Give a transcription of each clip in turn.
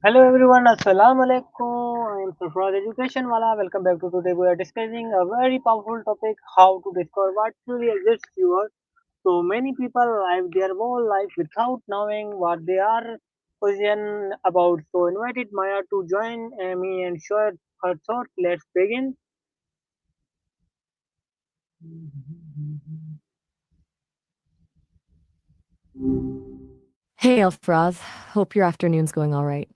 Hello everyone, Assalamu alaikum. I am Sarfaraz Educationwala. Welcome back to today. We are discussing a very powerful topic: how to discover what truly exists you are. So many people live their whole life without knowing what they are passionate about. So invited Maya to join me and share her thoughts. Let's begin. Hey, Elfroth. Hope your afternoon's going all right.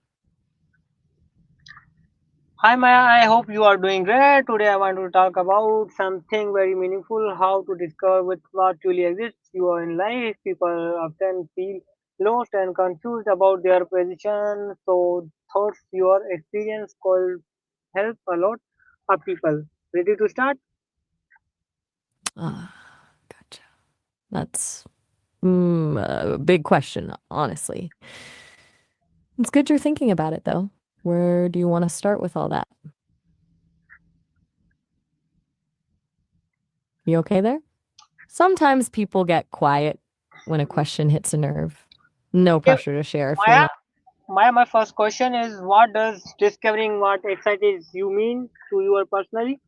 Hi Maya, I hope you are doing great. Today I want to talk about something very meaningful: how to discover with what truly exists you are in life. People often feel lost and confused about their position, so thoughts your experience could help a lot of people. Ready to start? Ah, gotcha. That's a big question, honestly. It's good you're thinking about it, though. Where do you want to start with all that? You okay there? Sometimes people get quiet when a question hits a nerve. No Okay, pressure to share if you're Maya. not. Maya, my first question is: what does discovering what excites you mean to you personally?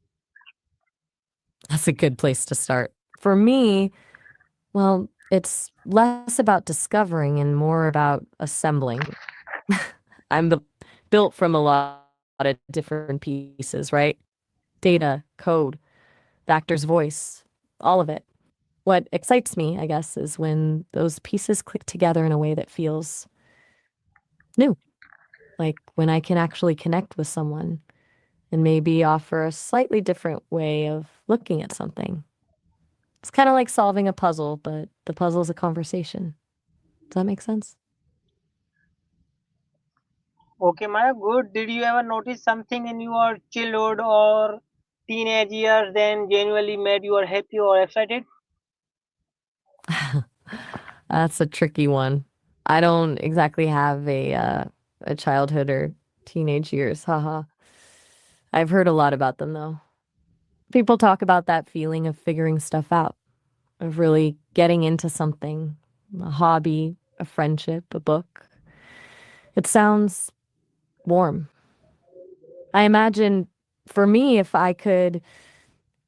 That's a good place to start. For me, well, it's less about discovering and more about assembling. I'm built from a lot of different pieces, right? Data, code, the actor's voice, all of it. What excites me, I guess, is when those pieces click together in a way that feels new, like when I can actually connect with someone and maybe offer a slightly different way of looking at something. It's kind of like solving a puzzle, but the puzzle is a conversation. Does that make sense? Okay, Maya, good. Did you ever notice something in your childhood or teenage years then genuinely made you happy or excited? That's a tricky one. I don't exactly have a childhood or teenage years. Haha. I've heard a lot about them though. People talk about that feeling of figuring stuff out, of really getting into something, a hobby, a friendship, a book. It sounds warm. I imagine for me, if I could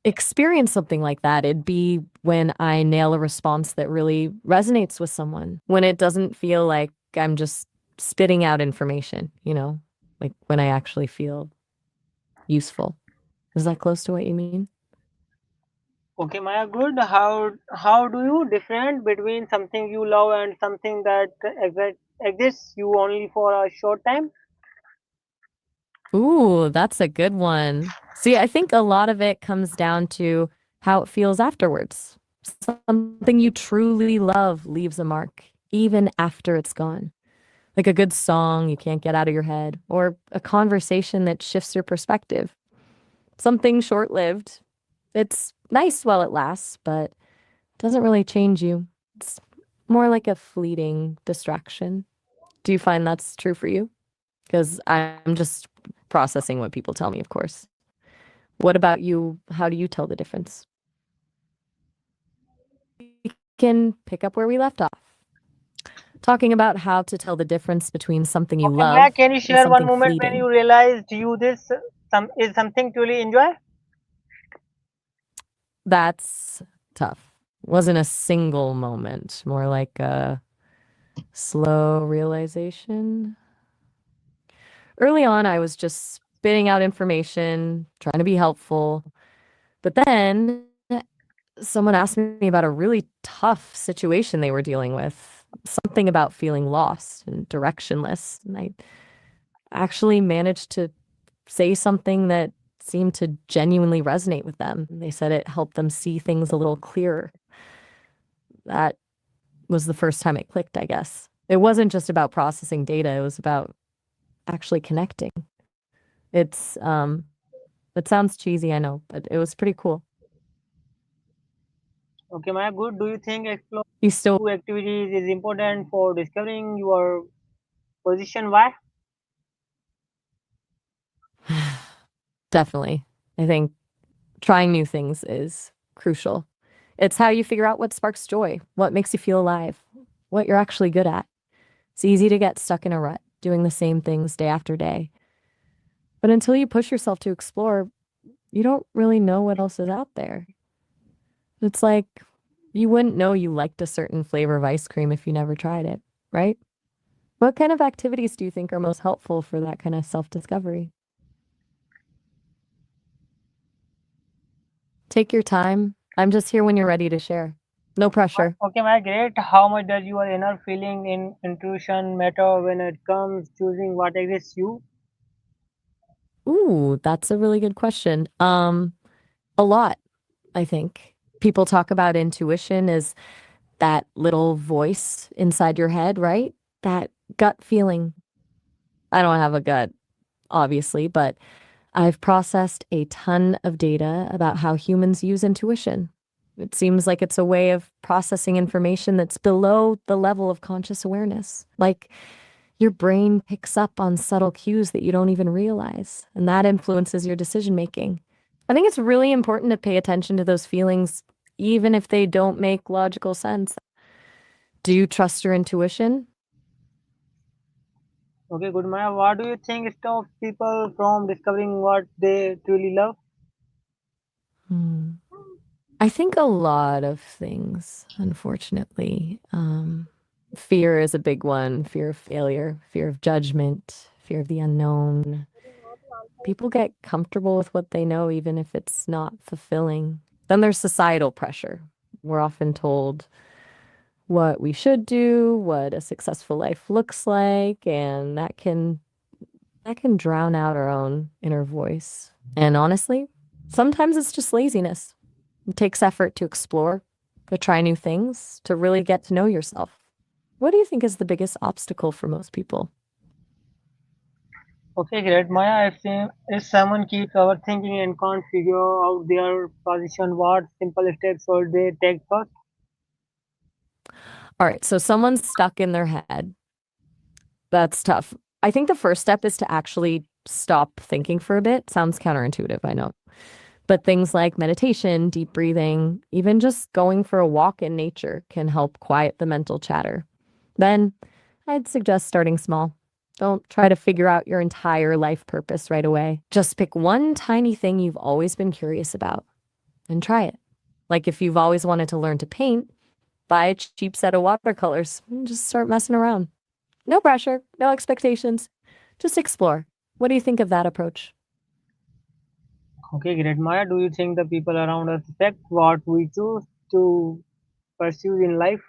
experience something like that, it'd be when I nail a response that really resonates with someone, when it doesn't feel like I'm just spitting out information, like when I actually feel useful. Is that close to what you mean? Okay, Maya, good. How do you different between something you love and something that exists you only for a short time? Ooh, that's a good one. See, I think a lot of it comes down to how it feels afterwards. Something you truly love leaves a mark, even after it's gone. Like a good song you can't get out of your head, or a conversation that shifts your perspective. Something short lived. It's nice while it lasts, but doesn't really change you. It's more like a fleeting distraction. Do you find that's true for you? Because I'm just processing what people tell me, of course. What about you? How do you tell the difference? We can pick up where we left off, talking about how to tell the difference between something you Okay, Maya, love can you and share one something moment when you fleeting. realized you this some is something to really enjoy? That's tough. Wasn't a single moment, more like a slow realization. Early on, I was just spitting out information, trying to be helpful. But then someone asked me about a really tough situation they were dealing with, something about feeling lost and directionless. And I actually managed to say something that seemed to genuinely resonate with them. They said it helped them see things a little clearer. That was the first time it clicked, I guess. It wasn't just about processing data, it was about actually connecting. It sounds cheesy, I know, but it was pretty cool. Okay, Maya, good. Do you think exploring You still new activities is important for discovering your position? Why? definitely. I think trying new things is crucial. It's how you figure out what sparks joy, what makes you feel alive, what you're actually good at. It's easy to get stuck in a rut, doing the same things day after day. But until you push yourself to explore, you don't really know what else is out there. It's like you wouldn't know you liked a certain flavor of ice cream if you never tried it, right? What kind of activities do you think are most helpful for that kind of self discovery? Take your time. I'm just here when you're ready to share. No pressure. Okay, my great. How much does your inner feeling in intuition matter when it comes choosing what exists you? Ooh, that's a really good question. A lot, I think. People talk about intuition as that little voice inside your head, right? That gut feeling. I don't have a gut, obviously, but I've processed a ton of data about how humans use intuition. It seems like it's a way of processing information that's below the level of conscious awareness. Like your brain picks up on subtle cues that you don't even realize, and that influences your decision making. I think it's really important to pay attention to those feelings, even if they don't make logical sense. Do you trust your intuition? Okay, good, Maya. What do you think stops people from discovering what they truly love? Hmm. I think a lot of things, unfortunately. Fear is a big one, fear of failure, fear of judgment, fear of the unknown. People get comfortable with what they know, even if it's not fulfilling. Then there's societal pressure. We're often told what we should do, what a successful life looks like, and that can drown out our own inner voice. And honestly, sometimes it's just laziness. It takes effort to explore, to try new things, to really get to know yourself. What do you think is the biggest obstacle for most people? Okay, great, Maya. If someone keeps overthinking and can't figure out their position, what simple steps should they take first? All right, so someone's stuck in their head. That's tough. I think the first step is to actually stop thinking for a bit. Sounds counterintuitive, I know. But things like meditation, deep breathing, even just going for a walk in nature can help quiet the mental chatter. Then I'd suggest starting small. Don't try to figure out your entire life purpose right away. Just pick one tiny thing you've always been curious about and try it. Like if you've always wanted to learn to paint, buy a cheap set of watercolors and just start messing around. No pressure, no expectations. Just explore. What do you think of that approach? Okay, great, Maya. Do you think the people around us affect what we choose to pursue in life?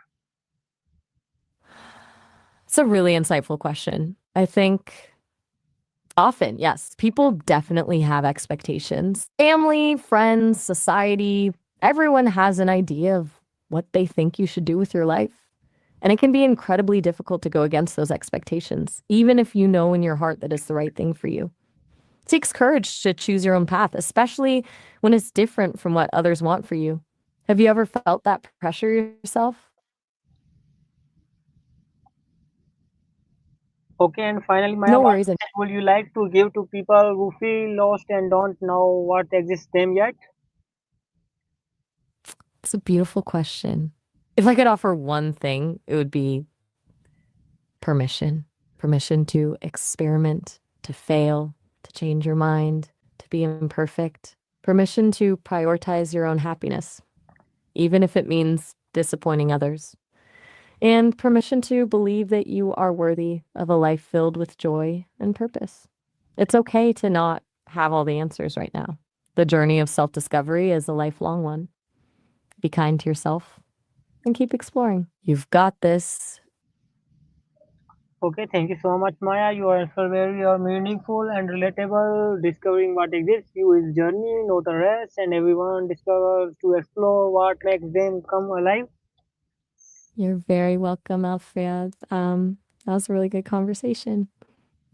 It's a really insightful question. I think often, yes, people definitely have expectations. Family, friends, society, everyone has an idea of what they think you should do with your life. And it can be incredibly difficult to go against those expectations, even if you know in your heart that it's the right thing for you. It takes courage to choose your own path, especially when it's different from what others want for you. Have you ever felt that pressure yourself? Okay, and finally, Maya, No what worries. And message would you like to give to people who feel lost and don't know what exists them yet? it's a beautiful question. If I could offer one thing, it would be permission. Permission to experiment, to fail, to change your mind, to be imperfect. Permission to prioritize your own happiness, even if it means disappointing others. And permission to believe that you are worthy of a life filled with joy and purpose. It's okay to not have all the answers right now. The journey of self discovery is a lifelong one. Be kind to yourself and keep exploring. You've got this. Okay, thank you so much, Maya. Your answer very meaningful and relatable. Discovering what exists you is journey, not a race, and everyone discovers to explore what makes them come alive. You're very welcome, Alfred. That was a really good conversation.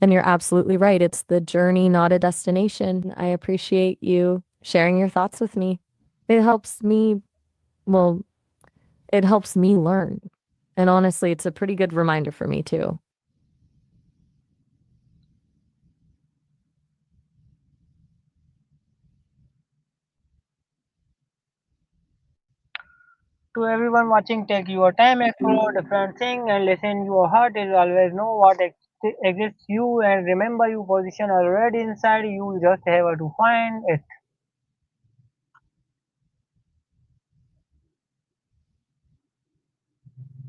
And you're absolutely right. It's the journey, not a destination. I appreciate you sharing your thoughts with me. It helps me, well, it helps me learn. And honestly, it's a pretty good reminder for me too. To everyone watching, take your time, explore different thing, and listen. Your heart is always know what exists you and remember your position already inside you just have to find it.